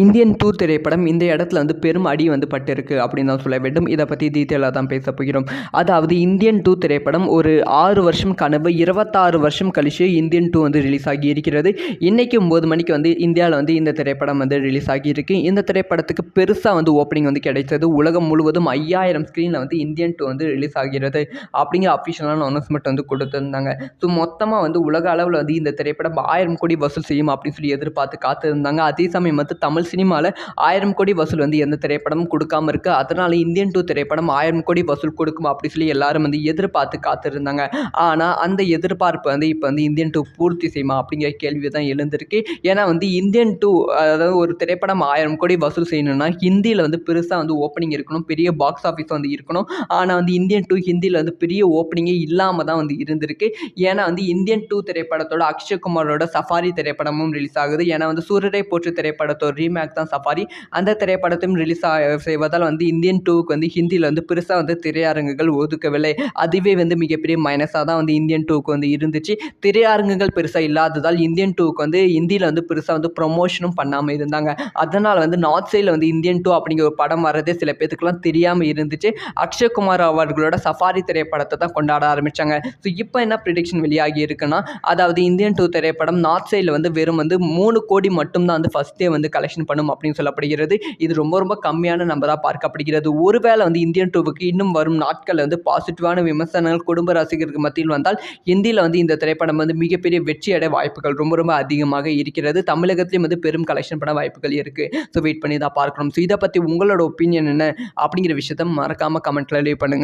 Indian 2 திரைப்படம் இந்த இடத்துல வந்து பெரும் அடி வந்து பட்டிருக்கு அப்படின்னு தான் சொல்ல வேண்டும். இதை பற்றி டீட்டெயிலாக தான் பேச போகிறோம். அதாவது இந்தியன் 2 திரைப்படம் ஒரு 6 வருஷம் கனவு 26 வருஷம் கழிச்சு இந்தியன் 2 வந்து ரிலீஸ் ஆகி இருக்கிறது. இன்னைக்கு 9 மணிக்கு வந்து இந்தியாவில் வந்து இந்த திரைப்படம் வந்து ரிலீஸ் ஆகியிருக்கு. இந்த திரைப்படத்துக்கு பெருசாக வந்து ஓப்பனிங் வந்து கிடைத்தது. உலகம் முழுவதும் 5000 ஸ்க்ரீனில் வந்து இந்தியன் 2 வந்து ரிலீஸ் ஆகிறது அப்படிங்கிற அஃபிஷியலான அனௌன்ஸ்மெண்ட் வந்து கொடுத்துருந்தாங்க. ஸோ மொத்தமாக வந்து உலக அளவில் வந்து இந்த திரைப்படம் 1000 கோடி வசூல் செய்யும் அப்படின்னு சொல்லி எதிர்பார்த்து காத்திருந்தாங்க. அதே சமயம் வந்து தமிழ் சினிமாவில் 1000 கோடி வசூல் வந்து எந்த திரைப்படமும் கொடுக்காம இருக்கு. அதனால இந்தியன் 2 திரைப்படம் 1000 கோடி வசூல் கொடுக்கும் அப்படி சொல்லி எல்லாரும் வந்து எதிர்பார்த்து காத்திருந்தாங்க. ஆனால் அந்த எதிர்பார்ப்பு வந்து இப்போ வந்து இந்தியன் 2 பூர்த்தி செய்யுமா அப்படிங்கிற கேள்வி தான் எழுந்திருக்கு. ஏன்னா வந்து இந்தியன் 2 அதாவது ஒரு திரைப்படம் 1000 கோடி வசூல் செய்யணும்னா ஹிந்தியில் வந்து பெருசாக வந்து ஓப்பனிங் இருக்கணும், பெரிய பாக்ஸ் ஆஃபீஸ் வந்து இருக்கணும். ஆனால் வந்து இந்தியன் 2 ஹிந்தியில் வந்து பெரிய ஓப்பனிங்கே இல்லாமல் தான் வந்து இருந்திருக்கு. ஏன்னா வந்து இந்தியன் 2 திரைப்படத்தோட அக்ஷய்குமாரோட சஃபாரி திரைப்படமும் ரிலீஸ் ஆகுது. ஏன்னா வந்து சூரரை போற்று திரைப்படத்தோட ரீமேக் தான் சஃபாரி. அந்த திரைப்படத்தையும் ரிலீஸ் செய்வதால் வந்து இந்தியன் 2க்கு வந்து ஹிந்தியில் வந்து பெருசாக வந்து திரையரங்குகள் ஒதுக்கவில்லை. அதுவே வந்து மிகப்பெரிய மைனஸாக தான் வந்து இந்தியன் 2க்கு வந்து இருந்துச்சு. திரையரங்குகள் பெருசாக இல்லாததால் இந்தியன் 2க்கு வந்து ஹிந்தியில் வந்து பெருசாக வந்து ப்ரொமோஷனும் பண்ணாமல் இருந்தாங்க. அதனால் வந்து நார்த் சைடில் வந்து இந்தியன் 2 அப்படிங்கிற ஒரு படம் வரதே சில பேத்துக்குலாம் தெரியாமல் இருந்துச்சு. அக்ஷய்குமார் அவர்களோட சஃபாரி திரைப்படத்தை தான் கொண்டாட ஆரம்பித்தாங்க. ஸோ இப்போ என்ன ப்ரிடிக்ஷன் வெளியாகி இருக்குன்னா, அதாவது இந்தியன் 2 திரைப்படம் நார்த் சைடில் வந்து வெறும் வந்து 3 கோடி மட்டும்தான் வந்து ஃபஸ்ட்டே வந்து கலெக்ஷன் பண்ணும் அப்படின்னு சொல்லப்படுகிறது. இது ரொம்ப ரொம்ப கம்மியான நம்பராக பார்க்கப்படுகிறது. ஒருவேளை வந்து இந்தியன் 2க்கு இன்னும் வரும் நாட்களில் வந்து பாசிட்டிவான விமர்சனங்கள் குடும்ப ரசிகருக்கு மத்தியில் வந்தால் ஹிந்தியில் வந்து இந்த திரைப்படம் வந்து மிகப்பெரிய வெற்றி அடைய வாய்ப்புகள் ரொம்ப ரொம்ப அதிகமாக இருக்கிறது. தமிழகத்திலையும் வந்து பெரும் கலெக்ஷன் பண்ண வாய்ப்புகள் இருக்குது. ஸோ வெயிட் பண்ணி தான் பார்க்கணும். ஸோ இதை பற்றி உங்களோட ஒப்பீனியன் என்ன அப்படிங்கிற விஷயத்த மறக்காமல் கமெண்ட்டில் லீவ் பண்ணுங்கள்.